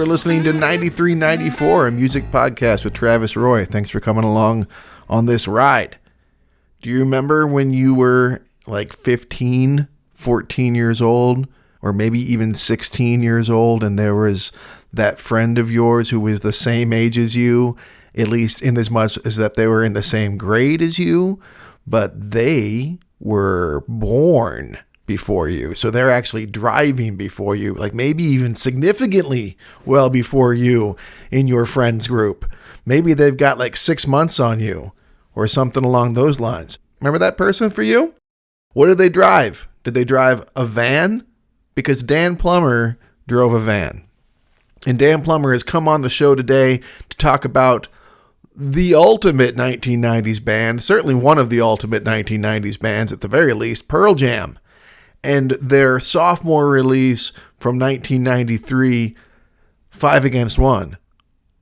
are listening to 9394, a music podcast with Travis Roy. Thanks for coming along on this ride. Do you remember when you were like 15, 14 years old, or maybe even 16 years old, and there was that friend of yours who was the same age as you, at least in as much as that they were in the same grade as you, but they were born before you. So they're actually driving before you, like maybe even significantly well before you in your friends group. Maybe they've got like 6 months on you or something along those lines. Remember that person for you? What did they drive? Did they drive a van? Because Dan Plummer drove a van. And Dan Plummer has come on the show today to talk about the ultimate 1990s band, certainly one of the ultimate 1990s bands at the very least, Pearl Jam, and their sophomore release from 1993, 5 Against 1,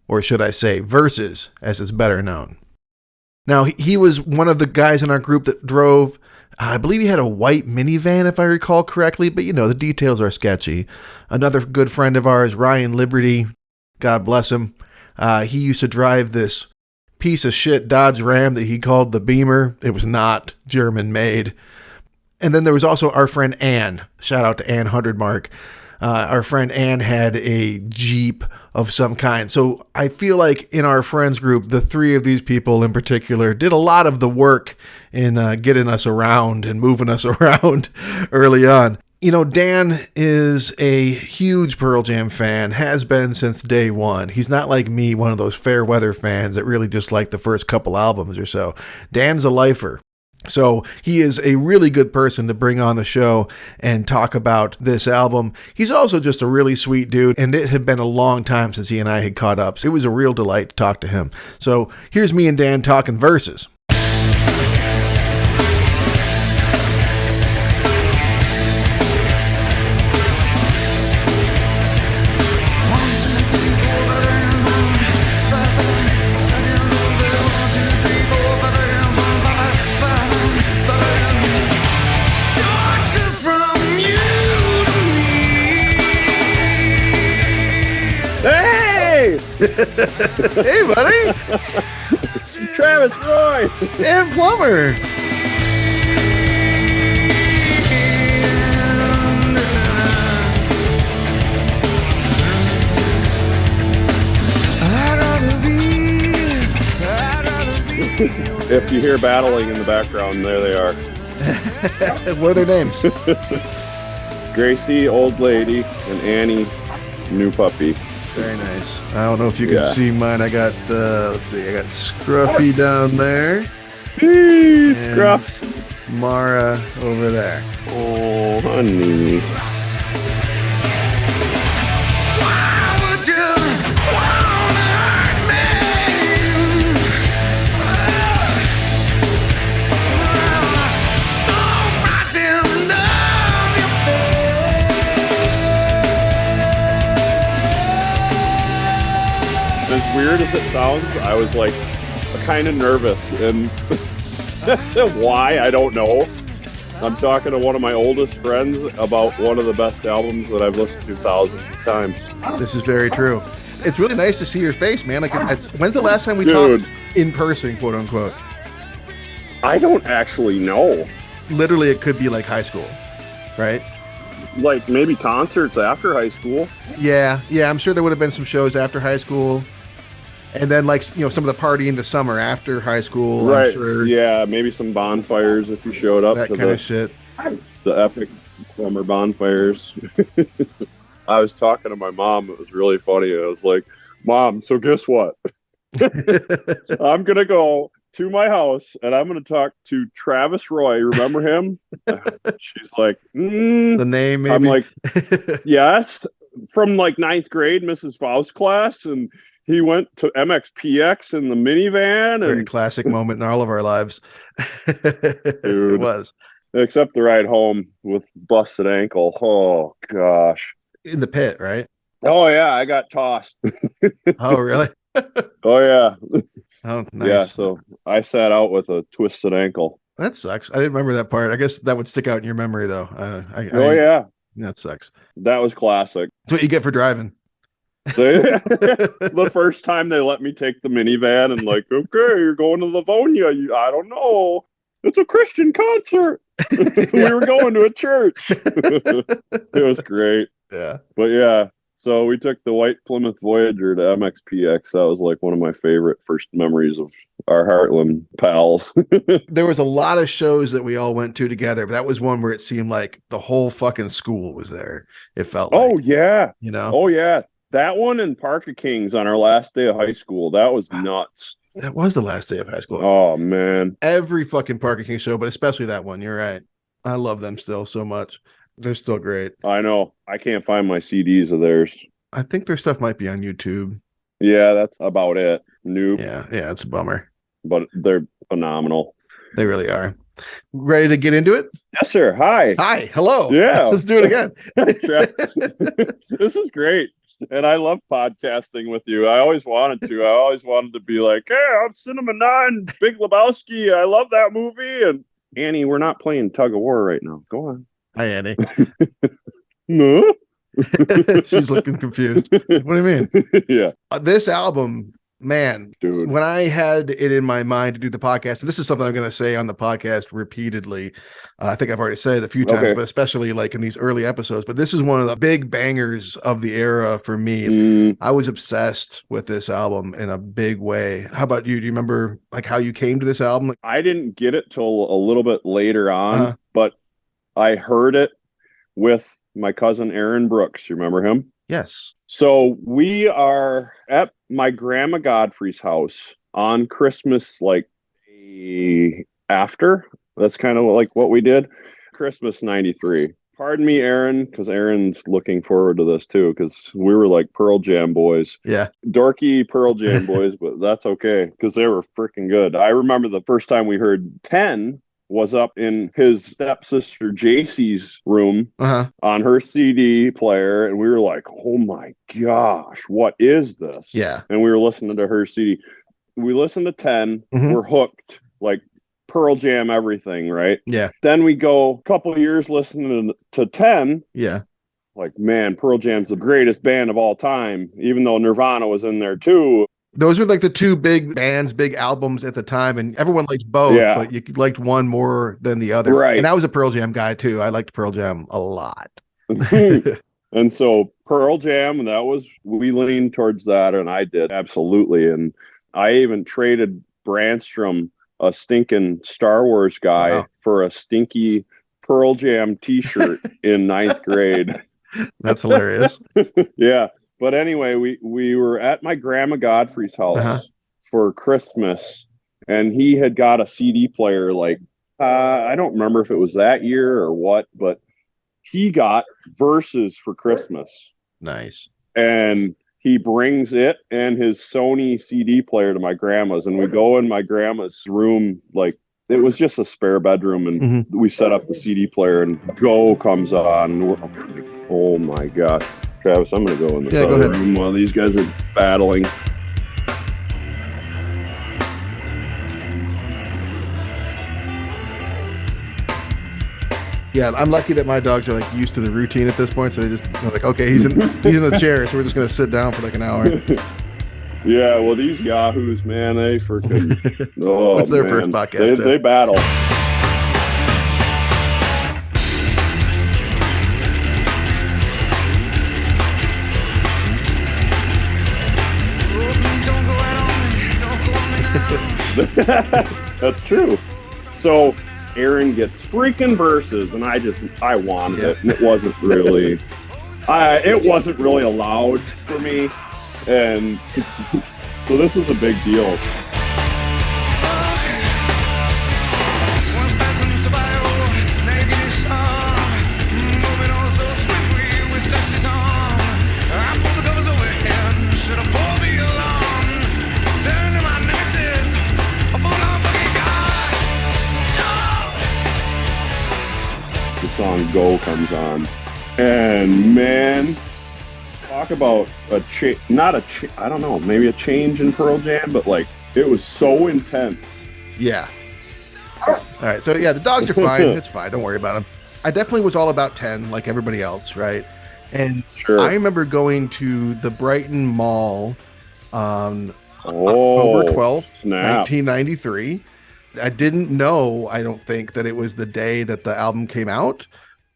or should I say Versus, as it's better known. Now, he was one of the guys in our group that drove, I believe he had a white minivan, if I recall correctly, but you know, the details are sketchy. Another good friend of ours, Ryan Liberty, God bless him, he used to drive this piece of shit Dodge Ram that he called the Beamer. It was not German made. And then there was also our friend Ann. Shout out to Ann Hundredmark. Our friend Ann had a Jeep of some kind. So I feel like in our friends group, the three of these people in particular did a lot of the work in getting us around and moving us around early on. You know, Dan is a huge Pearl Jam fan, has been since day one. He's not like me, one of those fair weather fans that really just like the first couple albums or so. Dan's a lifer. So he is a really good person to bring on the show and talk about this album. He's also just a really sweet dude, and it had been a long time since he and I had caught up. So it was a real delight to talk to him. So here's me and Dan talking Versus. Hey, buddy. Travis Roy. Dan Plummer. If you hear battling in the background, there they are. What are their names? Gracie, old lady, and Annie, new puppy. Very nice. I don't know if you can see mine. I got, let's see, I got Scruffy down there. Hey, Scruffs. Mara over there. Oh, honey. As weird as it sounds, I was like kind of nervous, and why, I don't know. I'm talking to one of my oldest friends about one of the best albums that I've listened to thousands of times. This is very true. It's really nice to see your face, man. Like, when's the last time we talked in person, quote unquote? I don't actually know. Literally, it could be like high school, right? Like maybe concerts after high school. Yeah. I'm sure there would have been some shows after high school. And then, like, you know, some of the party in the summer after high school. Right. I'm sure. Yeah, maybe some bonfires if you showed up. That to kind of shit. The epic summer bonfires. I was talking to my mom. It was really funny. I was like, Mom, so guess what? I'm going to go to my house and I'm going to talk to Travis Roy. Remember him? She's like, the name, maybe? I'm like, yes. From like 9th grade, Mrs. Faust's class. And he went to MXPX in the minivan. Very classic moment in all of our lives. Dude, it was. Except the ride home with busted ankle. Oh, gosh. In the pit, right? Oh, yeah. I got tossed. Oh, really? Oh, yeah. Oh, nice. Yeah, so I sat out with a twisted ankle. That sucks. I didn't remember that part. I guess that would stick out in your memory, though. Yeah. That sucks. That was classic. That's what you get for driving. The first time they let me take the minivan and like, okay, you're going to Livonia. I don't know. It's a Christian concert. We were going to a church. It was great. Yeah. But yeah, so we took the white Plymouth Voyager to MXPX. That was like one of my favorite first memories of our Heartland pals. There was a lot of shows that we all went to together, but that was one where it seemed like the whole fucking school was there. It felt Oh, like, yeah. you know? Oh, yeah. That one in Park of Kings on our last day of high school. That was nuts. That was the last day of high school. Oh, man. Every fucking Parker King show, but especially that one. You're right. I love them still so much. They're still great. I know. I can't find my CDs of theirs. I think their stuff might be on YouTube. Yeah, that's about it. Nope. Yeah, it's a bummer. But they're phenomenal. They really are. Ready to get into it? Yes, sir. Hi. Hi. Hello. Yeah. Let's do it again. This is great. And I love podcasting with you. I always wanted to. I always wanted to be like, hey, I'm Cinema 9, Big Lebowski. I love that movie. And Annie, we're not playing tug of war right now. Go on. Hi, Annie. No. She's looking confused. What do you mean? Yeah. This album, man, dude, when I had it in my mind to do the podcast, and this is something I'm going to say on the podcast repeatedly. I think I've already said it a few times, but especially like in these early episodes. But this is one of the big bangers of the era for me. I was obsessed with this album in a big way. How about you? Do you remember like how you came to this album? I didn't get it till a little bit later on, but I heard it with my cousin Aaron Brooks. You remember him? Yes. So we are at my grandma Godfrey's house on Christmas, like after. That's kind of like what we did. Christmas 93. Pardon me, Aaron, because Aaron's looking forward to this too, because we were like Pearl Jam boys. Yeah. Dorky Pearl Jam boys, but that's okay, because they were freaking good. I remember the first time we heard 10 was up in his stepsister JC's room on her CD player, and we were like, oh my gosh, what is this? Yeah. And we were listening to her CD. We listened to 10, we're hooked, like Pearl Jam everything, right? Yeah. Then we go a couple of years listening to 10. Yeah. Like, man, Pearl Jam's the greatest band of all time, even though Nirvana was in there too. Those were like the two big bands, big albums at the time, and everyone liked both, but you liked one more than the other. Right. And I was a Pearl Jam guy too. I liked Pearl Jam a lot. And so Pearl Jam, and we leaned towards that, and I did, absolutely. And I even traded Branstrom, a stinking Star Wars guy, for a stinky Pearl Jam t-shirt in 9th grade. That's hilarious. Yeah. But anyway, we were at my grandma Godfrey's house for Christmas, and he had got a CD player. Like, I don't remember if it was that year or what, but he got Versus for Christmas. Nice. And he brings it and his Sony CD player to my grandma's, and we go in my grandma's room. Like, it was just a spare bedroom, and we set up the CD player, and Go comes on. Oh my God. Travis, I'm going to go in the other room while these guys are battling. Yeah, I'm lucky that my dogs are like used to the routine at this point, so they're like, okay, he's in the chair, so we're just going to sit down for like an hour. Yeah, well, these yahoos, man, they freaking... Oh, what's their first podcast? They battle. That's true. So Aaron gets freaking Versus, and I wanted it, and it wasn't really allowed for me, and so this is a big deal. Song Go comes on, and man, talk about I don't know, maybe a change in Pearl Jam, but like, it was so intense. Yeah. All right, so yeah, the dogs are fine. It's fine, don't worry about them. I definitely was all about 10, like everybody else, right? And Sure. I remember going to the Brighton Mall on Oh, October 12th, snap. 1993. I didn't know, I don't think, that it was the day that the album came out.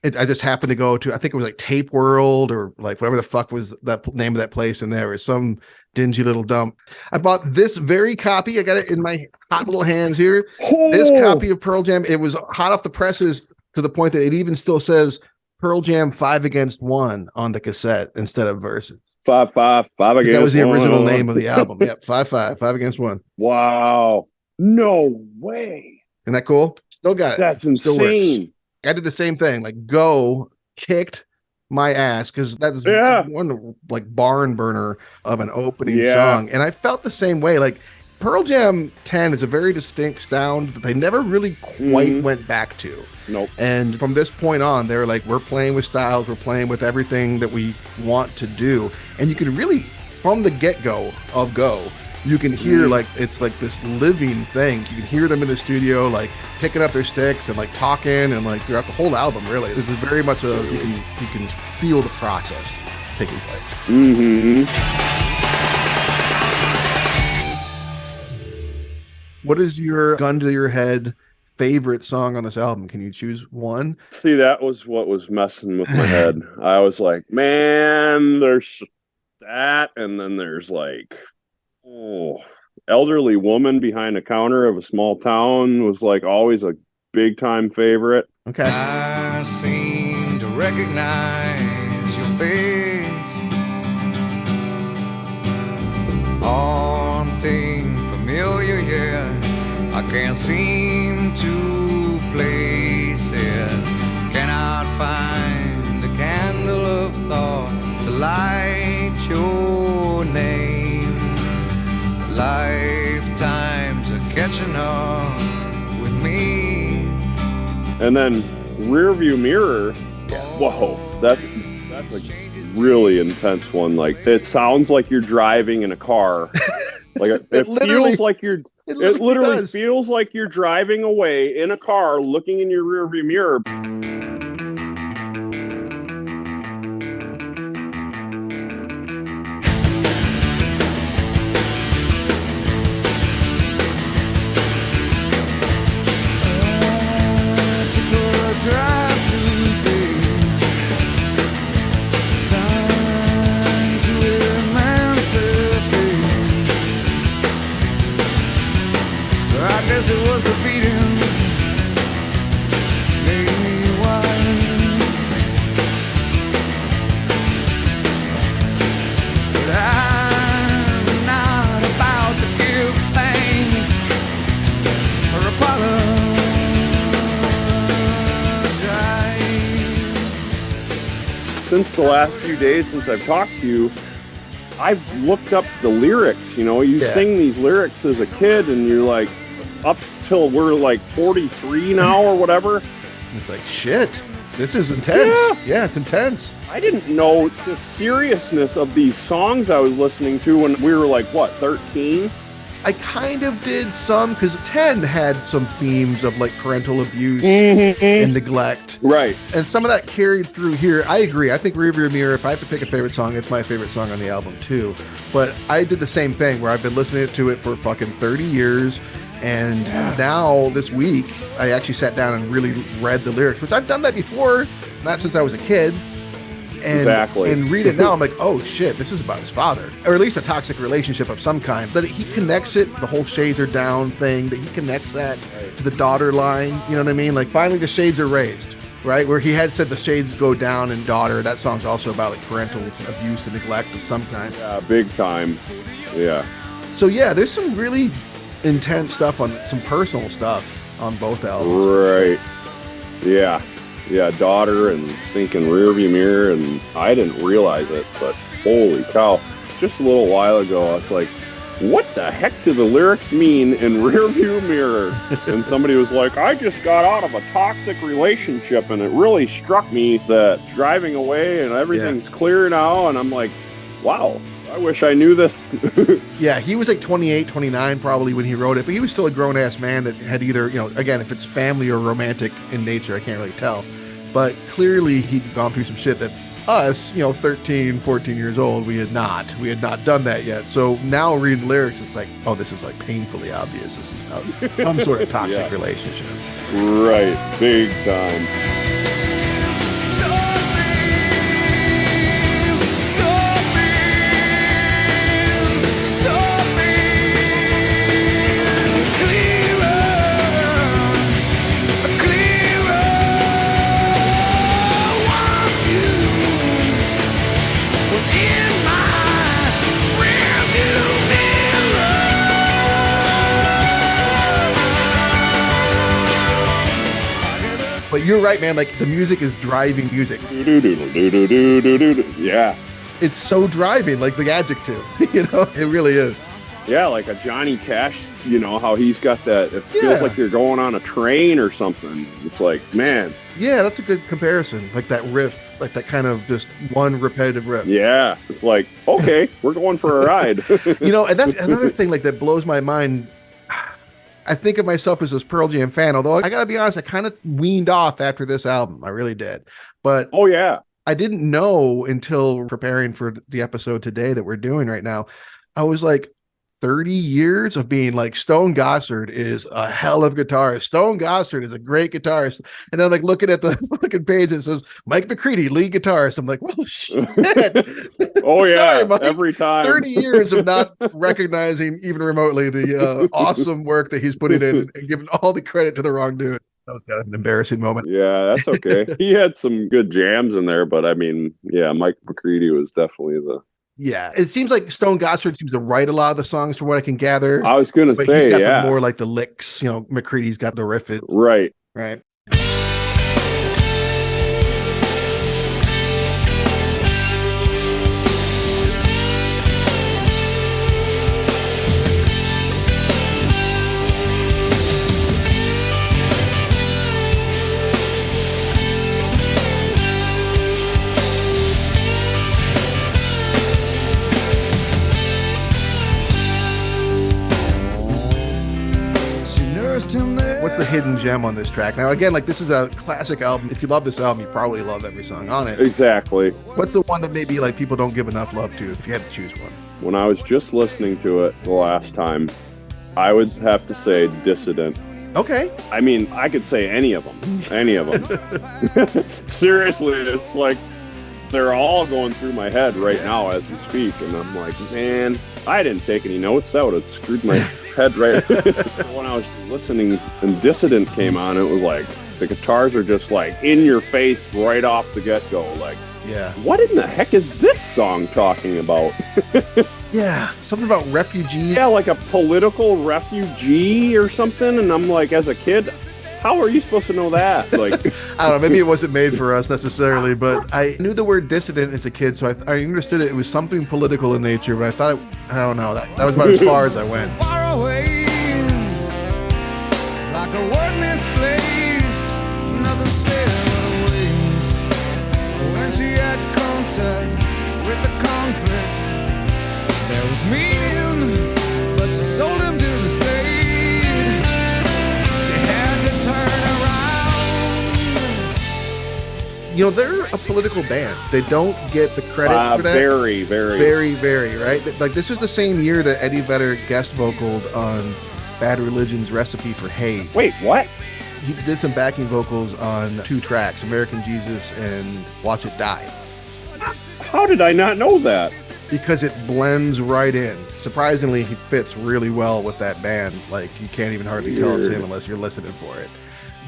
I just happened to go to, I think it was like Tape World or like whatever the fuck was that name of that place. And there was some dingy little dump. I bought this very copy. I got it in my hot little hands here. This copy of Pearl Jam, it was hot off the presses to the point that it even still says Pearl Jam 5 Against 1 on the cassette instead of Versus. 5 against 1. That was the original name of the album. Yep, 5 Against 1. Wow. No way. Isn't that cool? Still got it. That's Still insane. works. I did the same thing. Like Go kicked my ass because that is one like barn burner of an opening song. And I felt the same way. Like Pearl Jam 10 is a very distinct sound that they never really quite went back to. Nope. And from this point on, they're like, we're playing with styles, we're playing with everything that we want to do. And you can really, from the get-go of Go, you can hear like it's like this living thing. You can hear them in the studio, like picking up their sticks and like talking, and like throughout the whole album. Really, this is very much a you can feel the process taking place. Mm-hmm. What is your gun to your head favorite song on this album? Can you choose one? See, that was what was messing with my head. I was like, man, there's that, and then there's like, elderly woman behind a counter of a small town was like always a big time favorite. Okay. I seem to recognize your face, haunting, familiar, yeah. I can't seem to place it. Cannot find the candle of thought to light your name. Lifetimes are catching up with me. And then Rearview Mirror, whoa, that's a really intense one. Like it sounds like you're driving in a car. Like it feels like you're. It literally feels like you're driving away in a car, looking in your rearview mirror. It was the beatings made me wise, but I'm not about to give thanks or apologize. Since the last few days since I've talked to you, I've looked up the lyrics. You know, you sing these lyrics as a kid and you're like, up till we're like 43 now or whatever. It's like, shit, this is intense. Yeah, it's intense. I didn't know the seriousness of these songs I was listening to when we were like, what, 13? I kind of did some, because 10 had some themes of like parental abuse and neglect. Right. And some of that carried through here. I agree. I think Rearview Mirror, if I have to pick a favorite song, it's my favorite song on the album too. But I did the same thing where I've been listening to it for fucking 30 years. And now this week, I actually sat down and really read the lyrics, which I've done that before, not since I was a kid. And, and read it now, I'm like, oh shit, this is about his father, or at least a toxic relationship of some kind. But he connects it, the whole shades are down thing, that he connects that to the daughter line. You know what I mean? Like finally the shades are raised, right? Where he had said the shades go down in daughter. That song's also about like parental abuse and neglect of some kind. Yeah, big time. Yeah. So yeah, there's some really intense stuff on some personal stuff on both albums. Right. Yeah. Yeah, daughter and stinking rearview mirror, and I didn't realize it, but holy cow. Just a little while ago, I was like, what the heck do the lyrics mean in rearview mirror? And somebody was like, I just got out of a toxic relationship, and it really struck me that driving away and everything's clear now, and I'm like, wow. I wish I knew this. Yeah, he was like 28, 29 probably when he wrote it, but he was still a grown-ass man that had either, you know, again, if it's family or romantic in nature, I can't really tell. But clearly he'd gone through some shit that us, 13, 14 years old, we had not done that yet. So now reading lyrics, it's like, oh, this is like painfully obvious. This is about some sort of toxic Yeah. relationship. Right. Big time. But you're right, man. Like, the music is driving music. Yeah. It's so driving, like the adjective. It really is. Yeah, like a Johnny Cash, how he's got that. It feels Yeah. like you're going on a train or something. It's like, man. Yeah, that's a good comparison. Like that riff, like that kind of just one repetitive riff. Yeah. It's like, okay, we're going for a ride. And that's another thing like that blows my mind. I think of myself as this Pearl Jam fan, although I gotta be honest, I kind of weaned off after this album. I really did. But Oh, yeah. I didn't know until preparing for the episode today that we're doing right now. I was like, 30 years of being like, Stone Gossard is a hell of a guitarist. Stone Gossard is a great guitarist. And then like looking at the fucking page, it says Mike McCready, lead guitarist. I'm like, well, shit. Oh, yeah. Sorry, Mike. Every time. 30 years of not recognizing even remotely the awesome work that he's putting in and giving all the credit to the wrong dude. That was kind of an embarrassing moment. Yeah, that's okay. He had some good jams in there, but I mean, yeah, Mike McCready was definitely the. Yeah, it seems like Stone Gossard seems to write a lot of the songs, from what I can gather. I was going to But say, he's got yeah. the more like the licks. McCready's got the riff it, Right. right? What's the hidden gem on this track? Now, again, like this is a classic album. If you love this album, you probably love every song on it. Exactly. What's the one that maybe like people don't give enough love to if you had to choose one? When I was just listening to it the last time, I would have to say Dissident. Okay. I mean, I could say any of them. Any of them. Seriously, it's like they're all going through my head right now as we speak. And I'm like, man, I didn't take any notes. That would have screwed my head right. When I was listening and Dissident came on, it was like the guitars are just like in your face right off the get-go. Like, Yeah. what in the heck is this song talking about? Yeah. Something about refugees. Yeah, like a political refugee or something. And I'm like, as a kid, how are you supposed to know that? Like, I don't know. Maybe it wasn't made for us necessarily, but I knew the word dissident as a kid, so I understood it. It was something political in nature, but I thought, I don't know. That was about as far as I went. Far away, like a word misplaced, nothing said but a waste. When she had contact with the conflict, there was meaning, but she sold him to the state. She had to turn around. They're a political band. They don't get the credit for that. very. Very, very, right? Like, this was the same year that Eddie Vedder guest vocaled on Bad Religion's Recipe for Hate. Wait, what? He did some backing vocals on 2 tracks, American Jesus and Watch It Die, How did I not know that? because it blends right in. Surprisingly, he fits really well with that band. Like, you can't even hardly tell it's him unless you're listening for it.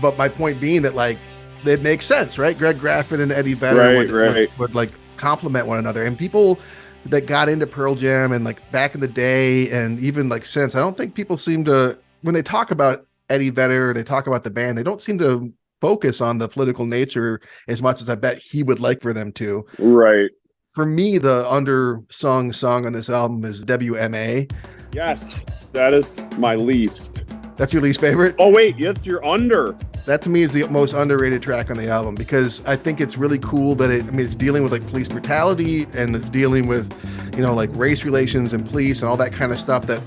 But my point being that, like, it makes sense, right? Greg Graffin and Eddie Vedder would like complement one another. And people that got into Pearl Jam and like back in the day and even like since, I don't think people seem to, when they talk about Eddie Vedder, they talk about the band, they don't seem to focus on the political nature as much as I bet he would like for them to. Right. For me, the undersung song on this album is WMA. Yes, that is my least. That's your least favorite? Oh, wait, yes, you're under. That to me is the most underrated track on the album, because I think it's really cool that it's dealing with like police brutality, and it's dealing with, like race relations and police and all that kind of stuff that,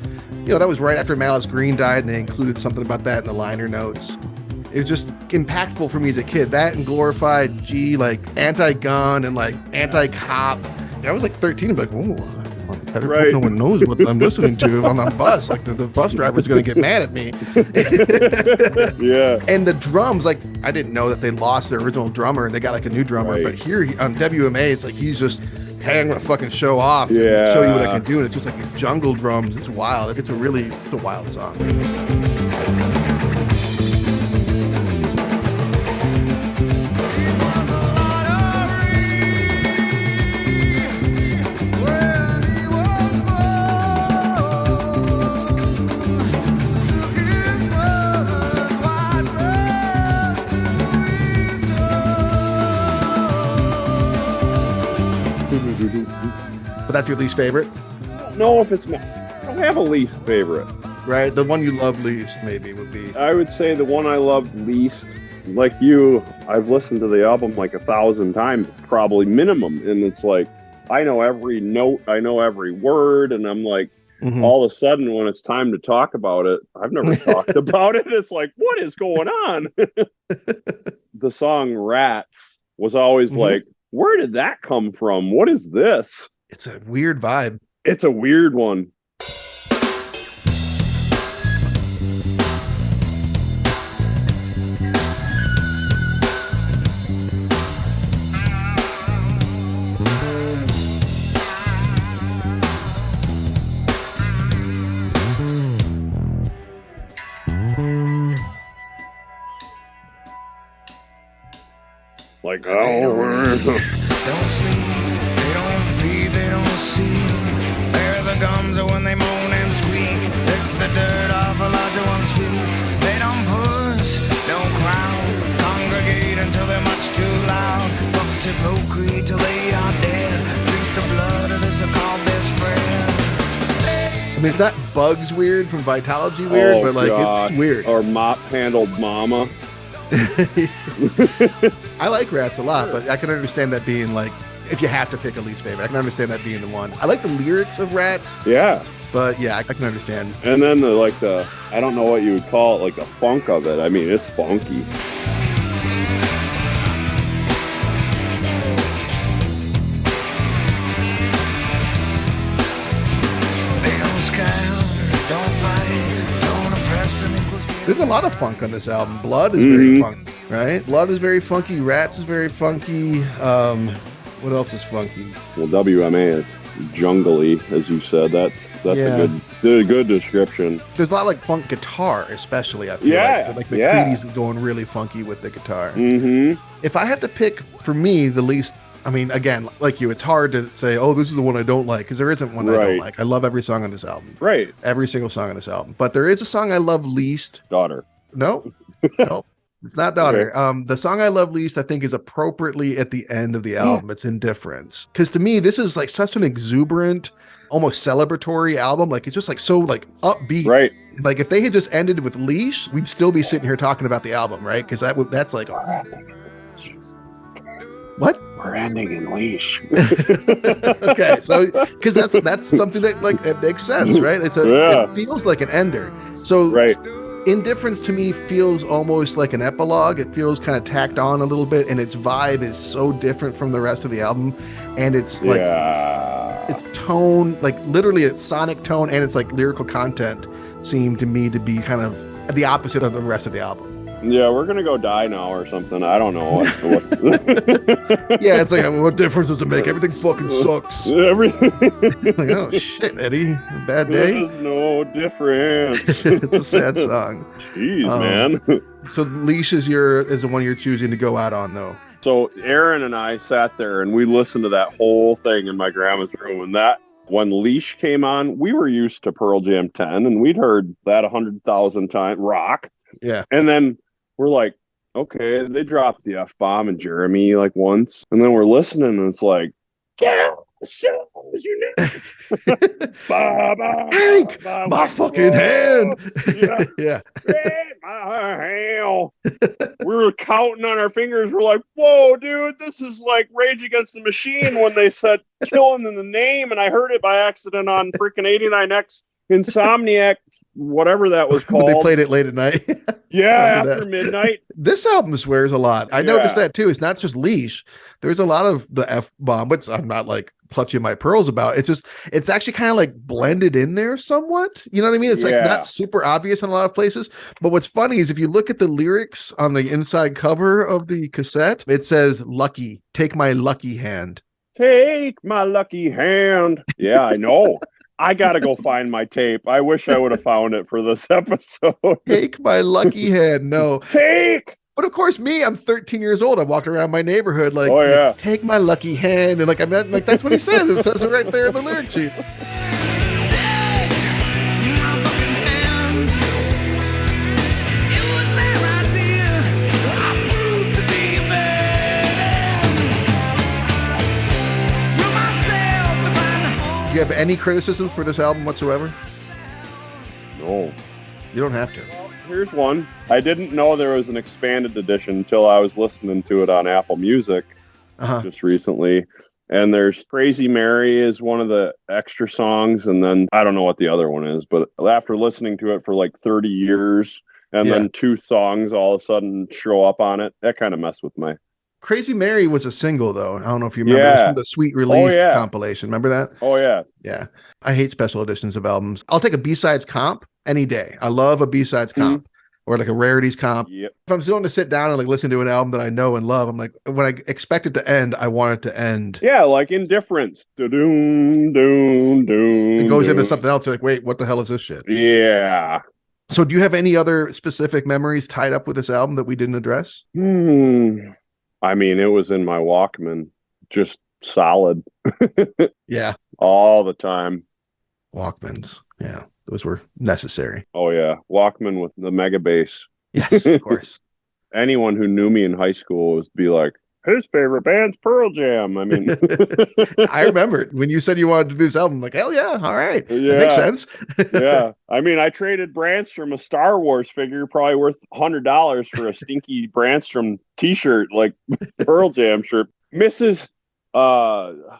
that was right after Malice Green died, and they included something about that in the liner notes. It was just impactful for me as a kid. That and Glorified G, like anti-gun and like anti-cop. I was like 13 and like, whoa, I better hope no one knows what I'm listening to on the bus. Like the bus driver's going to get mad at me. Yeah. And the drums, like I didn't know that they lost their original drummer and they got like a new drummer. Right. But here on WMA, it's like he's just, hey, I'm going to fucking show off and show you what I can do. And it's just like these jungle drums. It's wild. It's a wild song. But that's your least favorite? I don't know if it's I don't have a least favorite. Right? The one you love least, maybe, would be. I would say the one I love least, like you, I've listened to the album like 1,000 times, probably minimum. And it's like, I know every note, I know every word. And I'm like, all of a sudden, when it's time to talk about it, I've never talked about it. It's like, what is going on? The song Rats was always like, where did that come from? What is this? It's a weird vibe. It's a weird one. Like, don't sleep, they don't breathe, they don't see. They're the gums when they moan and squeak. Lick the dirt off a larger one's feet. They don't push, don't crowd. Congregate until they're much too loud. Fuck to procreate till they are dead. Drink the blood of this so-called best friend. I mean, it's not Bugs weird from Vitalogy weird, but like it's weird. Or mop-handled mama. I like Rats a lot, but I can understand that being like, if you have to pick a least favorite, I can understand that being the one. I like the lyrics of Rats. Yeah. But yeah, I can understand. And then the I don't know what you would call it, like the funk of it. I mean, it's funky. There's a lot of funk on this album. Blood is very funky, right? Blood is very funky. Rats is very funky. What else is funky? Well, WMA is jungly, as you said. That's a good description. There's a lot of like funk guitar, especially. I feel like McCready's going really funky with the guitar. If I had to pick for me the least. I mean, again, like you, it's hard to say, oh, this is the one I don't like, because there isn't one I don't like. I love every song on this album. Right. Every single song on this album. But there is a song I love least. Daughter. No. It's not Daughter. Okay. The song I love least, I think, is appropriately at the end of the album. It's Indifference. Because to me, this is like such an exuberant, almost celebratory album. Like, it's just like so like upbeat. Right. Like, if they had just ended with Leash, we'd still be sitting here talking about the album, right? Because that's like... What? We're ending in Leash. Okay, so because that's something that like it makes sense, right? It feels like an ender. So Indifference to me feels almost like an epilogue. It feels kind of tacked on a little bit, and its vibe is so different from the rest of the album. And it's like its tone, like literally its sonic tone and its like lyrical content seem to me to be kind of the opposite of the rest of the album. Yeah, we're gonna go die now or something. I don't know what. Yeah, it's like, what difference does it make? Everything fucking sucks. Everything. Like, oh shit, Eddie, a bad day. There's no difference. It's a sad song. Jeez, man. So Leash is the one you're choosing to go out on, though. So Aaron and I sat there and we listened to that whole thing in my grandma's room, and that. When Leash came on, we were used to Pearl Jam 10, and we'd heard that 100,000 times. Rock. Yeah. And then we're like, okay, they dropped the F-bomb and Jeremy like once. And then we're listening and it's like, yeah, shows you know. Hank, my fucking hand. Yeah. My hand. We were counting on our fingers. We're like, whoa, dude, this is like Rage Against the Machine when they said killing in the name. And I heard it by accident on freaking 89X Insomniac, whatever that was When they called. played it late at night. Yeah, Remember after that. midnight. This album swears a lot. I noticed Yeah. that too. It's not just leash. There's a lot of the F bomb, but I'm not like clutching my pearls about. It's actually kind of like blended in there somewhat. You know what I mean? It's like Yeah. not super obvious in a lot of places. But what's funny is if you look at the lyrics on the inside cover of the cassette, it says lucky, take my lucky hand. Take my lucky hand. Yeah, I know. I got to go find my tape. I wish I would have found it for this episode. Take my lucky hand. No. Take. But of course, me, I'm 13 years old. I'm walking around my neighborhood like, Oh, yeah. take my lucky hand. And like, I mean, like, that's what he says. It says it right there in the lyric sheet. Do you have any criticism for this album whatsoever? No. You don't have to. Here's one. I didn't know there was an expanded edition until I was listening to it on Apple Music just recently. And there's Crazy Mary is one of the extra songs. And then I don't know what the other one is, but after listening to it for like 30 years and then 2 songs all of a sudden show up on it, that kind of messed with my... Crazy Mary was a single, though. I don't know if you remember. Yeah. It's from the Sweet Relief compilation. Remember that? Oh, yeah. Yeah. I hate special editions of albums. I'll take a B-sides comp any day. I love a B-sides comp or like a rarities comp. Yep. If I'm going to sit down and like listen to an album that I know and love, I'm like, when I expect it to end, I want it to end. Yeah, like Indifference. Doom, doom, doom. It goes into something else. You're like, wait, what the hell is this shit? Yeah. So do you have any other specific memories tied up with this album that we didn't address? I mean, it was in my Walkman, just solid. Yeah. All the time. Walkmans. Yeah. Those were necessary. Oh, yeah. Walkman with the mega bass. Yes, of course. Anyone who knew me in high school would be like, his favorite band's Pearl Jam. I mean, I remember it. When you said you wanted to do this album, I'm like, hell yeah. All right. Yeah. That makes sense. Yeah. I mean, I traded Brandstrom a Star Wars figure, probably worth $100 for a stinky Brandstrom t-shirt, like Pearl Jam shirt. Mrs. What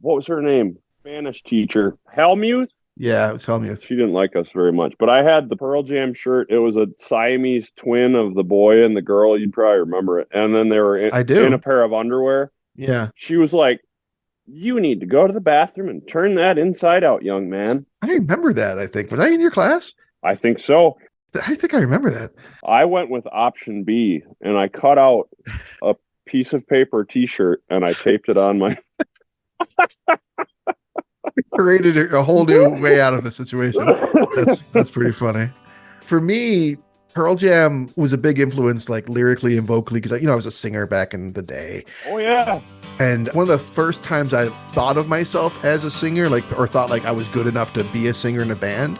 was her name? Spanish teacher. Helmuth? Yeah, it was Helmuth. She didn't like us very much, but I had the Pearl Jam shirt. It was a Siamese twin of the boy and the girl. You'd probably remember it. And then they were in a pair of underwear. Yeah. She was like, you need to go to the bathroom and turn that inside out, young man. I remember that, I think. Was I in your class? I think so. I think I remember that. I went with option B, and I cut out a piece of paper t-shirt, and I taped it on my... Created a whole new way out of the situation. That's pretty funny. For me, Pearl Jam was a big influence, like lyrically and vocally, because I was a singer back in the day. Oh yeah. And one of the first times I thought of myself as a singer, or thought like I was good enough to be a singer in a band,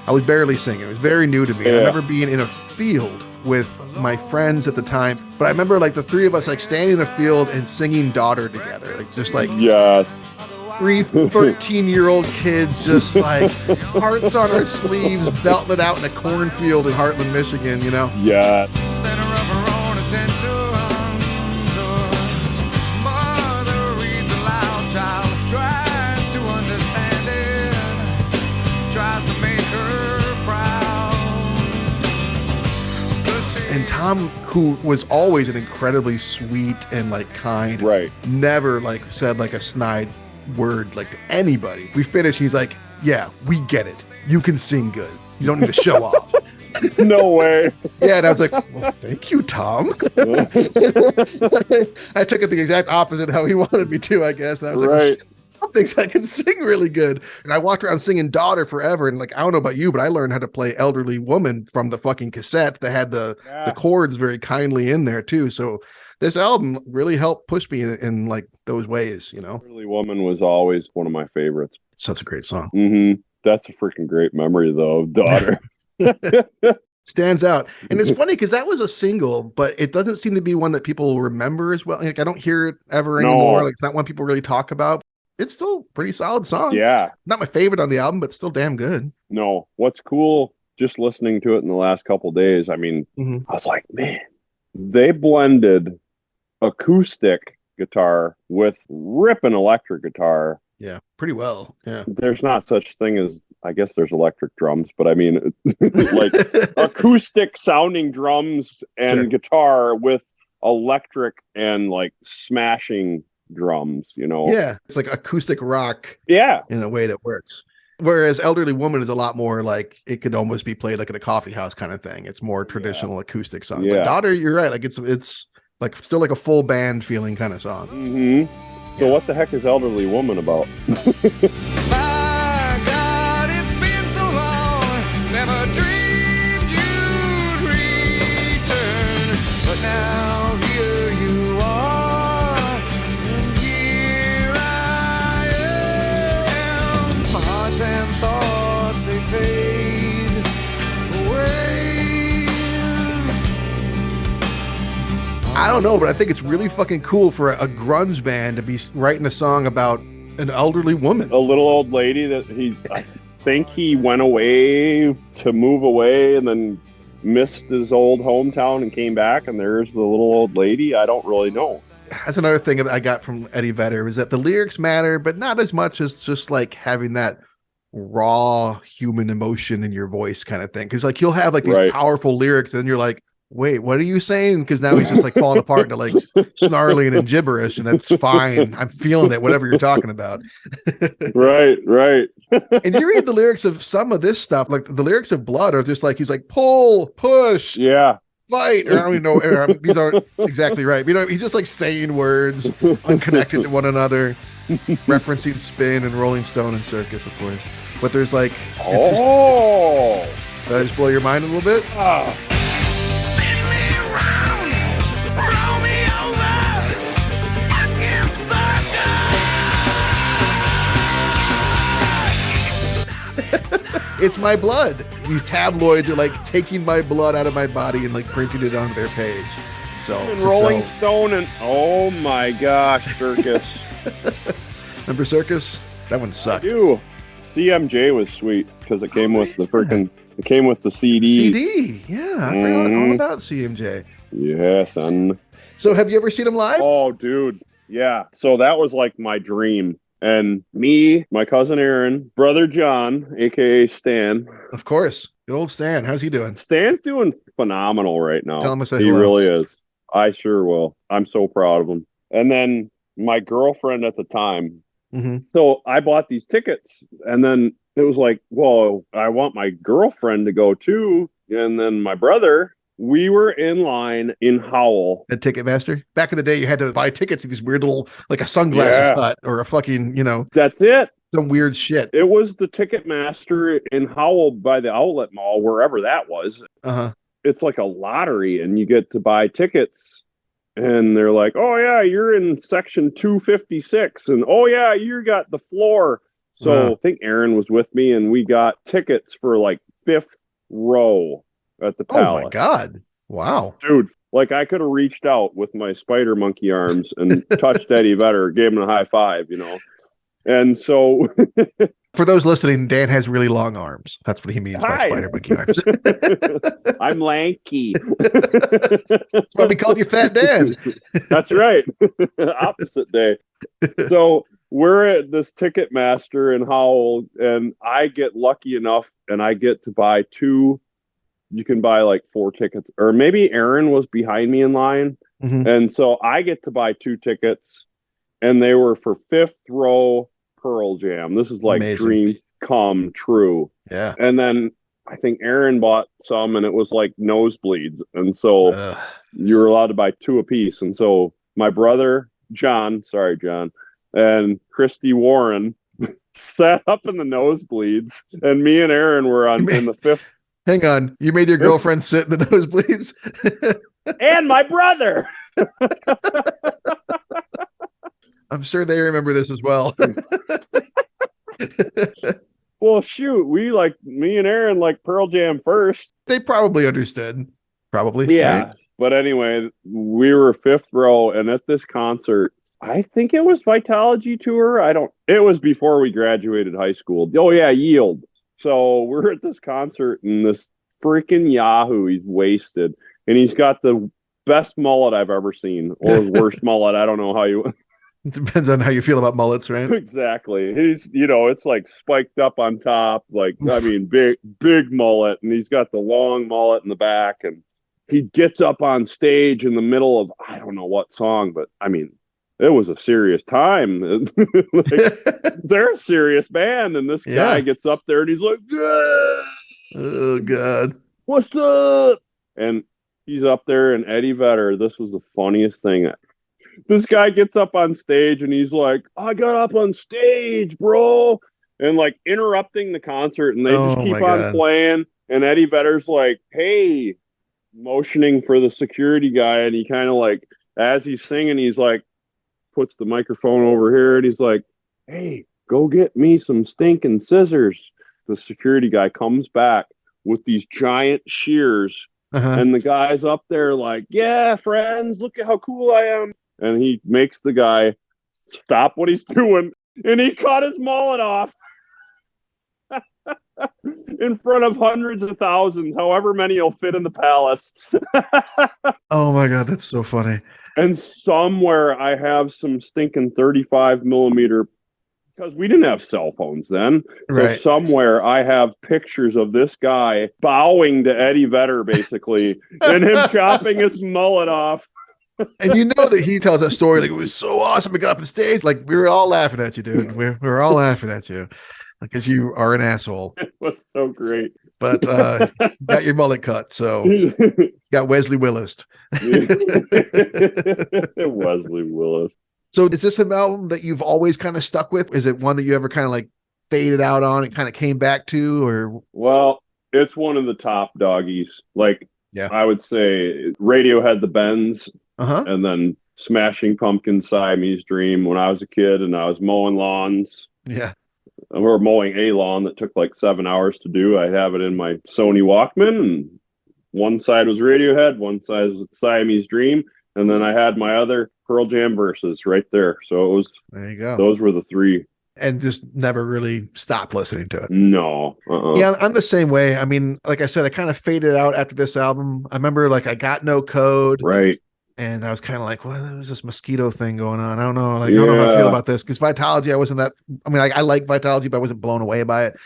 I was barely singing. It was very new to me. Yeah. I remember being in a field with my friends at the time, but I remember like the three of us like standing in a field and singing Daughter together, like just like yes. 3 13-year-old kids just like hearts on our sleeves, belting it out in a cornfield in Heartland, Michigan, Yeah. And Tom, who was always an incredibly sweet and like kind, right, never like said like a snide word like to anybody. We finished, he's like, yeah, we get it, you can sing good, you don't need to show off. No way. Yeah, and I was like, well, thank you, Tom. I took it the exact opposite how he wanted me to, I guess. And I was like, right. Tom thinks I can sing really good. And I walked around singing Daughter forever, and like, I don't know about you, but I learned how to play Elderly Woman from the fucking cassette that had the chords very kindly in there too. So this album really helped push me in like those ways, Elderly Woman was always one of my favorites. It's such a great song. Mm-hmm. That's a freaking great memory though, Daughter. Stands out. And it's funny because that was a single, but it doesn't seem to be one that people remember as well. Like I don't hear it ever anymore. Like it's not one people really talk about. It's still a pretty solid song. Yeah. Not my favorite on the album, but still damn good. No. What's cool, just listening to it in the last couple of days, I mean, I was like, man, they blended acoustic guitar with ripping electric guitar Yeah, pretty well. Yeah. There's not such thing as, I guess there's electric drums, but I mean, like acoustic sounding drums and Sure. guitar with electric and like smashing drums, you know? Yeah, it's like acoustic rock Yeah. in a way that works. Whereas Elderly Woman is a lot more like it could almost be played like at a coffee house kind of thing. It's more traditional acoustic song. Yeah. But Daughter, you're right. Like it's like still like a full band feeling kind of song. Mm-hmm. So what the heck is Elderly Woman about? My God, it's been so long. Never dreamed you'd return. But now here you are. And here I am. My heart and thoughts, they fade away. I don't know, but I think it's really fucking cool for a grunge band to be writing a song about an elderly woman. A little old lady that I think he went away to move away and then missed his old hometown and came back, and there's the little old lady. I don't really know. That's another thing that I got from Eddie Vedder is that the lyrics matter, but not as much as just like having that raw human emotion in your voice kind of thing. Because like he'll have like these powerful lyrics, and you're like, wait, what are you saying? Because now he's just like falling apart into like snarling and gibberish, and that's fine. I'm feeling it, whatever you're talking about. Right. And you read the lyrics of some of this stuff, like the lyrics of Blood are just like he's like pull, push, fight. Or I don't even know. These aren't exactly right. But, you know, he's just like saying words unconnected to one another, referencing Spin and Rolling Stone and Circus, of course. But there's like, did I just blow your mind a little bit? It's my blood. These tabloids are like taking my blood out of my body and like printing it onto their page. So and Rolling Stone and oh my gosh, Circus. Remember Circus? That one sucked. I do. CMJ was sweet because it came with the freaking. It came with the CD. CD, yeah, I forgot all about CMJ. Yeah, son. So have you ever seen him live? Oh, dude, yeah. So that was like my dream. And me, my cousin Aaron, brother John, aka Stan. Of course. Good old Stan. How's he doing? Stan's doing phenomenal right now. Tell him I said he hello. Really is. I sure will. I'm so proud of him. And then my girlfriend at the time. Mm-hmm. So I bought these tickets, and then it was like, well, I want my girlfriend to go too. And then my brother. We were in line in Howell. At Ticketmaster? Back in the day, you had to buy tickets to these weird little, like a sunglasses hut or a fucking, you know. That's it. Some weird shit. It was the Ticketmaster in Howell by the outlet mall, wherever that was. Uh-huh. It's like a lottery, and you get to buy tickets. And they're like, oh, yeah, you're in section 256. And, oh, yeah, you got the floor. So I think Aaron was with me, and we got tickets for like 5th row. At the Palace. Oh my God. Wow. Dude, like I could have reached out with my spider monkey arms and touched Eddie Vedder, gave him a high five, you know. And so for those listening, Dan has really long arms. That's what he means by spider monkey arms. I'm lanky. That's why we called you Fat Dan. That's right. Opposite day. So we're at this Ticketmaster in Howell, and I get lucky enough and I get to buy 2. You can buy like 4 tickets, or maybe Aaron was behind me in line. Mm-hmm. And so I get to buy 2 tickets, and they were for 5th row Pearl Jam. This is like amazing. Dream come true. Yeah. And then I think Aaron bought some, and it was like nosebleeds. And so you were allowed to buy 2 apiece. And so my brother, John, and Christy Warren sat up in the nosebleeds, and me and Aaron were in the 5th. Hang on. You made your girlfriend sit in the nosebleeds? And my brother. I'm sure they remember this as well. Well, shoot. Me and Aaron like Pearl Jam first. They probably understood. Probably. Yeah. Right? But anyway, we were 5th row, and at this concert, I think it was Vitalogy Tour. It was before we graduated high school. Oh, yeah, Yield. So we're at this concert, and this freaking Yahoo, he's wasted. And he's got the best mullet I've ever seen, or worst mullet. I don't know how you... It depends on how you feel about mullets, right? Exactly. He's, it's like spiked up on top, like, I Oof. mean, big mullet, and he's got the long mullet in the back, and he gets up on stage in the middle of, I don't know what song, but I mean, it was a serious time. Like, they're a serious band, and this guy Yeah. gets up there and he's like, "Yeah, Oh God. what's up?" And he's up there, and Eddie Vedder, this was the funniest thing. This guy gets up on stage and he's like, I got up on stage, bro. And like interrupting the concert, and they just Oh my keep on God. playing. And Eddie Vedder's like, hey, motioning for the security guy. And he kind of like, as he's singing, he's like, puts the microphone over here and he's like, hey, go get me some stinking scissors. The security guy comes back with these giant shears. Uh-huh. And the guy's up there like, yeah, friends, look at how cool I am. And he makes the guy stop what he's doing, and he cut his mullet off in front of hundreds of thousands, however many will fit in the palace. Oh my God, that's so funny. And somewhere I have some stinking 35 millimeter, because we didn't have cell phones then. So Right. somewhere I have pictures of this guy bowing to Eddie Vedder, basically, and him chopping his mullet off. And you know that he tells that story like it was so awesome. We got up on stage, like we were all laughing at you, dude. We were all laughing at you because you are an asshole. It was so great. But you got your mullet cut, so you got Wesley Willis. Wesley Willis. So is this an album that you've always kind of stuck with? Is it one that you ever kind of like faded out on and kind of came back to, or? Well, it's one of the top doggies. Like, Yeah. I would say Radiohead, the Bends, Uh-huh. and then Smashing Pumpkins, Siamese Dream when I was a kid and I was mowing lawns. Yeah. Or mowing a lawn that took like 7 hours to do. I have it in my Sony Walkman, and one side was Radiohead, one side was Siamese Dream, and then I had my other Pearl Jam verses right there. So it was, There you go. those were the three. And just never really stopped listening to it. No. Yeah, I'm the same way. I mean, like I said, I kind of faded out after this album. I remember like I got No Code. Right. And I was kind of like, well, there's this mosquito thing going on. I don't know. Like, I don't know how I feel about this. Because Vitology, I wasn't that, I mean, I like Vitology, but I wasn't blown away by it.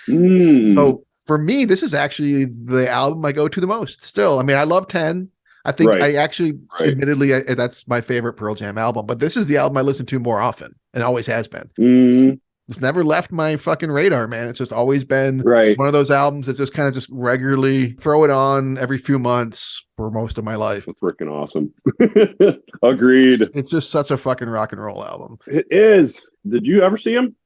So for me, this is actually the album I go to the most still. I mean, I love 10. I think I actually, admittedly, that's my favorite Pearl Jam album. But this is the album I listen to more often and always has been. It's never left my fucking radar, man. It's just always been one of those albums that just kind of just regularly throw it on every few months for most of my life. It's freaking awesome. Agreed. It's just such a fucking rock and roll album. It is. Did you ever see him?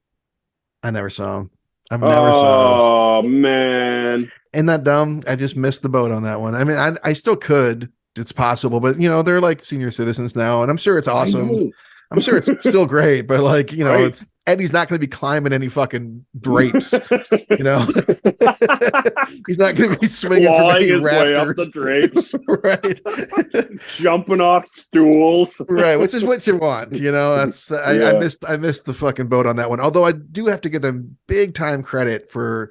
I never saw him. I've never saw him. Oh, man. Isn't that dumb? I just missed the boat on that one. I mean, I still could. It's possible, but you know, they're like senior citizens now, and I'm sure it's awesome. I'm sure it's still great, but like, you know, it's Eddie's not going to be climbing any fucking drapes, you know. He's not going to be swinging from any his rafters. way up the drapes, right? Jumping off stools, right? Which is what you want, you know. That's I missed the fucking boat on that one. Although I do have to give them big time credit for.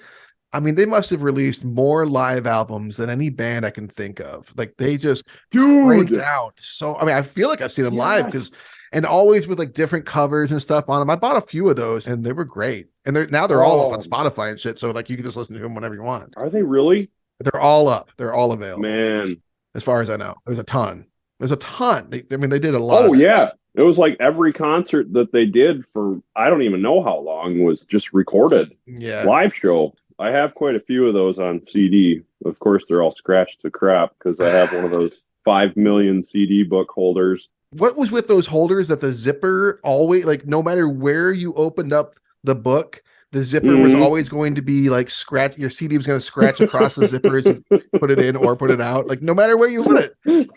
I mean, they must have released more live albums than any band I can think of. Like they just cranked out. So I mean, I feel like I've seen them live because. And always with like different covers and stuff on them. I bought a few of those and they were great. And they're all up on Spotify and shit. So like you can just listen to them whenever you want. Are they really? They're all up. They're all available. Man. As far as I know. There's a ton. They did a lot. Oh, yeah. It was like every concert that they did for, I don't even know how long, was just recorded. Yeah. Live show. I have quite a few of those on CD. Of course, they're all scratched to crap because I have one of those 5 million CD book holders. What was with those holders that the zipper always, like, no matter where you opened up the book, the zipper was always going to be like scratch. Your CD was going to scratch across the zipper as you put it in or put it out. Like, no matter where you put it.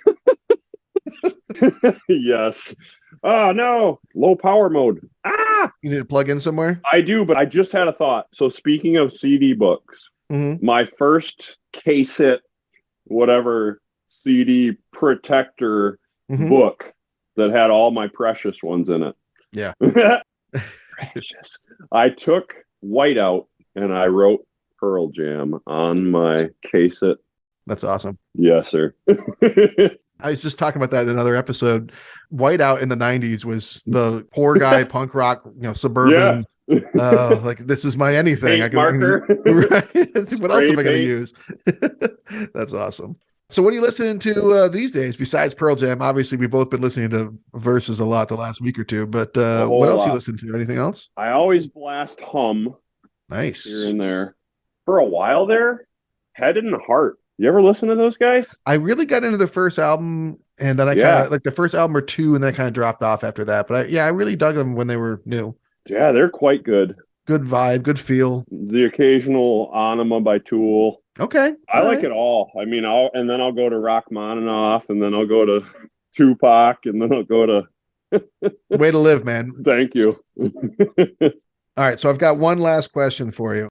Yes. Oh, no. Low power mode. Ah! You need to plug in somewhere? I do, but I just had a thought. So, speaking of CD books, my first case-it, whatever, CD protector book that had all my Precious ones in it. Yeah. Precious. I took white out and I wrote Pearl Jam on my case-it. That's awesome. Yes, sir. I was just talking about that in another episode. Whiteout in the 90s was the poor guy punk rock, suburban. Like, this is my anything. Paint marker. Right? What else Spray am I going to paint. use? That's awesome. So what are you listening to these days besides Pearl Jam? Obviously, we've both been listening to Versus a lot the last week or two, but whole what else you lot. listen to? Anything else? I always blast Hum Nice. here and there. For a while there, Head and Heart. You ever listen to those guys? I really got into the first album, and then I kind of like the first album or two, and then I kind of dropped off after that. But I really dug them when they were new. Yeah, they're quite good. Good vibe, good feel. The occasional Anima by Tool. Okay. I like it all. I mean, I'll go to Rachmaninoff, and then I'll go to Tupac, and then I'll go to Way to live, man. Thank you. All right, so I've got one last question for you.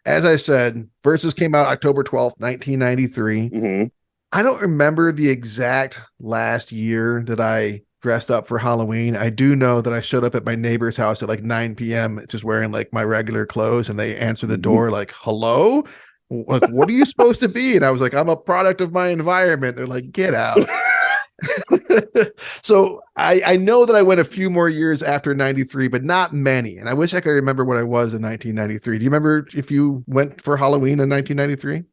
As I said, Versus came out October 12th, 1993. Mm-hmm. I don't remember the exact last year that I dressed up for Halloween. I do know that I showed up at my neighbor's house at like 9 p.m. just wearing like my regular clothes, and they answered the door like, hello? Like, what are you supposed to be? And I was like, I'm a product of my environment. They're like, get out. So I know that I went a few more years after 93, but not many. And I wish I could remember what I was in 1993. Do you remember if you went for Halloween in 1993?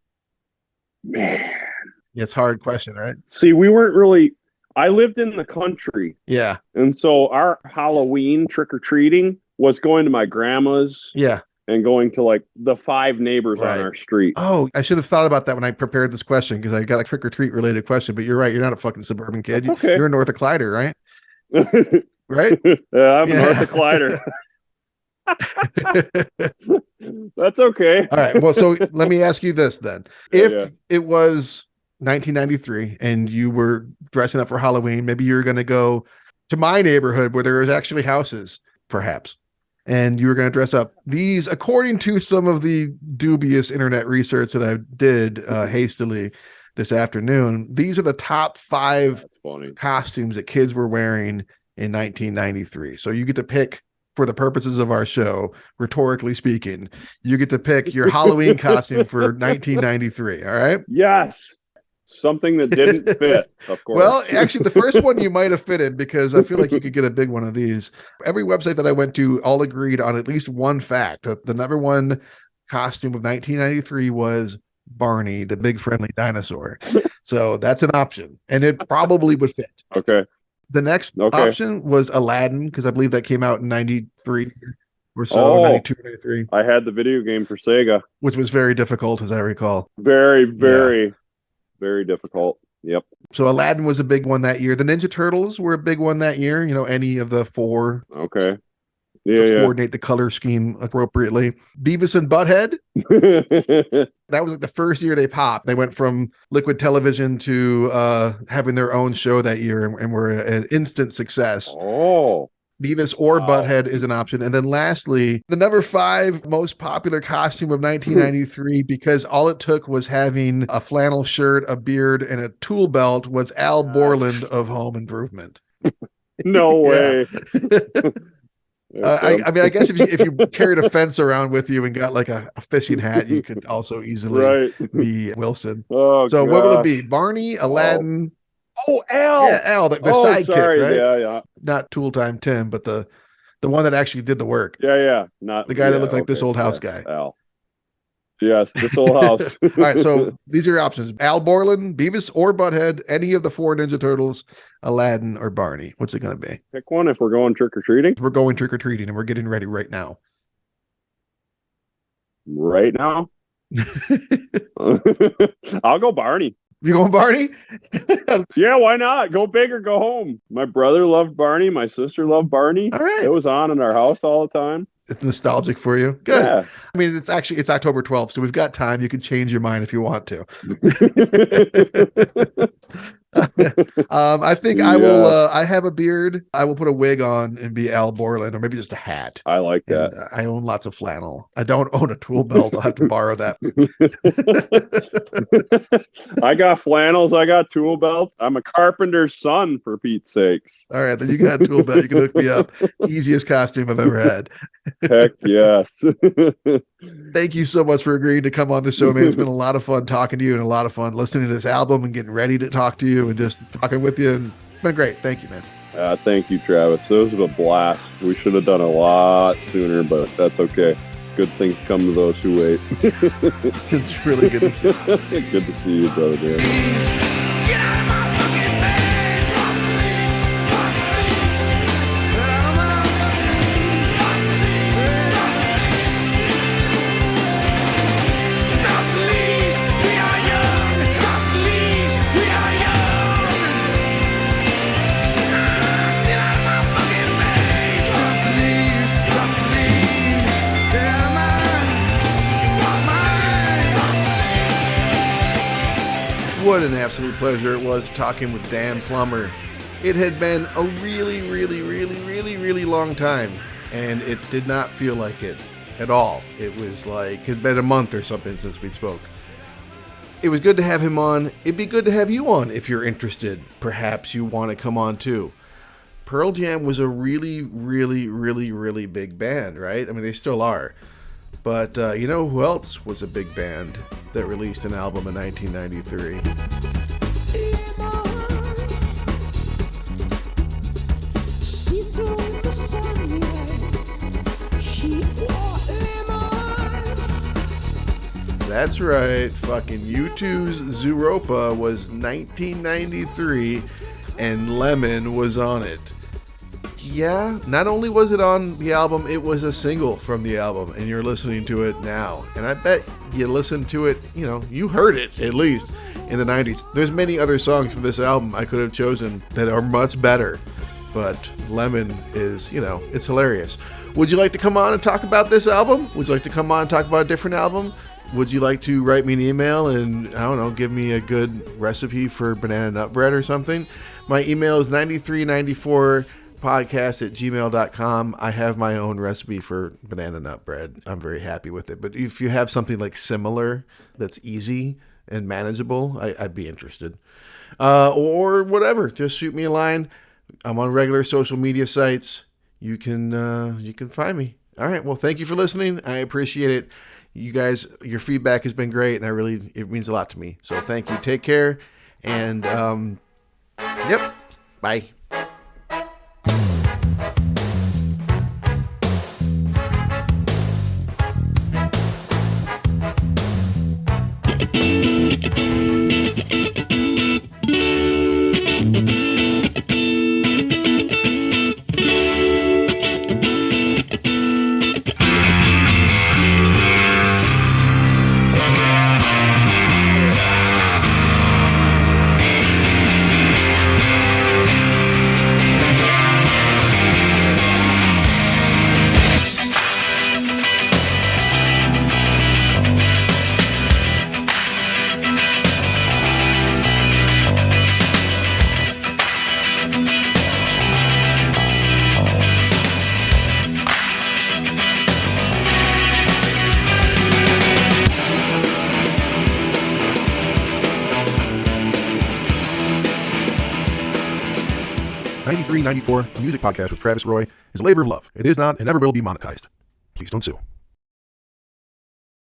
Man. Yeah, it's a hard question, right? See, we weren't really, I lived in the country. Yeah. And so our Halloween trick-or-treating was going to my grandma's. Yeah. And going to like the 5 neighbors on our street. Oh, I should have thought about that when I prepared this question, because I got a trick or treat related question, but you're right. You're not a fucking suburban kid. Okay. You're a North of Clyder, right? Right? Yeah, I'm a North of Clyder. That's okay. All right. Well, so let me ask you this then. If it was 1993 and you were dressing up for Halloween, maybe you're going to go to my neighborhood where there is actually houses, perhaps. And you were going to dress up. These, according to some of the dubious internet research that I did hastily this afternoon, these are the top 5 costumes that kids were wearing in 1993. So you get to pick, for the purposes of our show, rhetorically speaking, you get to pick your Halloween costume for 1993. All right? Yes. Something that didn't fit, of course. Well, actually, the first one you might have fit in, because I feel like you could get a big one of these. Every website that I went to all agreed on at least one fact. The number one costume of 1993 was Barney, the big friendly dinosaur. So that's an option, and it probably would fit. Okay. The next option was Aladdin, because I believe that came out in 93 or so, 92, 93. I had the video game for Sega. Which was very difficult, as I recall. Very, very... Very difficult. Yep. So Aladdin was a big one that year. The Ninja Turtles were a big one that year. Any of the 4. Okay. Yeah. Coordinate the color scheme appropriately. Beavis and Butthead. That was like the first year they popped. They went from liquid television to having their own show that year, and were an instant success. Oh. Beavis or Butthead is an option. And then lastly, the number 5 most popular costume of 1993, because all it took was having a flannel shirt, a beard, and a tool belt, was Al Borland of Home Improvement. No way. I mean, I guess if you carried a fence around with you and got like a fishing hat, you could also easily be Wilson. Oh, so what will it be? Barney, Aladdin... Oh, Al. Yeah, Al, the sidekick, right? Yeah. Not Tool Time Tim, but the one that actually did the work. Yeah. Not the guy that looked like this old house guy. Al. Yes, this old house. All right, so these are your options: Al Borland, Beavis or Butthead, any of the 4 Ninja Turtles, Aladdin, or Barney. What's it going to be? Pick one if we're going trick or treating. We're going trick or treating, and we're getting ready right now. Right now? I'll go Barney. You going Barney? Yeah, why not? Go big or go home. My brother loved Barney. My sister loved Barney. All right. It was on in our house all the time. It's nostalgic for you. Good. Yeah. I mean, it's October 12th, so we've got time. You can change your mind if you want to. I think I will. I have a beard. I will put a wig on and be Al Borland, or maybe just a hat. I like that. And I own lots of flannel. I don't own a tool belt. I'll have to borrow that. I got flannels. I got tool belts. I'm a carpenter's son, for Pete's sakes. All right, then you got a tool belt. You can hook me up. Easiest costume I've ever had. Heck yes. Thank you so much for agreeing to come on the show, man. It's been a lot of fun talking to you, and a lot of fun listening to this album and getting ready to talk to you. you and just talking with you. And it's been great. Thank you, man. Thank you, Travis. This was a blast. We should have done a lot sooner, but that's okay. Good things come to those who wait. It's really good to see you. Good to see you, brother Dan. Get out of my fucking face! Get out of my Not the least, we are young. Not the least, we are young. Get out of my fucking face! Not the least, not the least. Get out of my What an absolute pleasure it was talking with Dan Plummer. It had been a really long time, and it did not feel like it at all. It was like it had been a month or something since we'd spoke. It was good to have him on. It'd be good to have you on if you're interested. Perhaps you want to come on too. Pearl Jam was a really big band, right? I mean, they still are. But you know who else was a big band that released an album in 1993? That's right, fucking U2's Zooropa was 1993, and Lemon was on it. Yeah, not only was it on the album, it was a single from the album, and you're listening to it now. And I bet you listened to it, you know, you heard it, at least, in the 90s. There's many other songs from this album I could have chosen that are much better, but Lemon is, you know, it's hilarious. Would you like to come on and talk about this album? Would you like to come on and talk about a different album? Would you like to write me an email and, I don't know, give me a good recipe for banana nut bread or something? My email is 9394podcast@gmail.com. I have my own recipe for banana nut bread. I'm very happy with it. But if you have something like similar that's easy and manageable, I'd be interested. Or whatever, just shoot me a line. I'm on regular social media sites. You can find me. All right. Well, thank you for listening. I appreciate it. You guys, your feedback has been great, and it means a lot to me. So thank you. Take care. And, yep. Bye. '93-'94, a music podcast with Travis Roy, is a labor of love. It is not and never will be monetized. Please don't sue.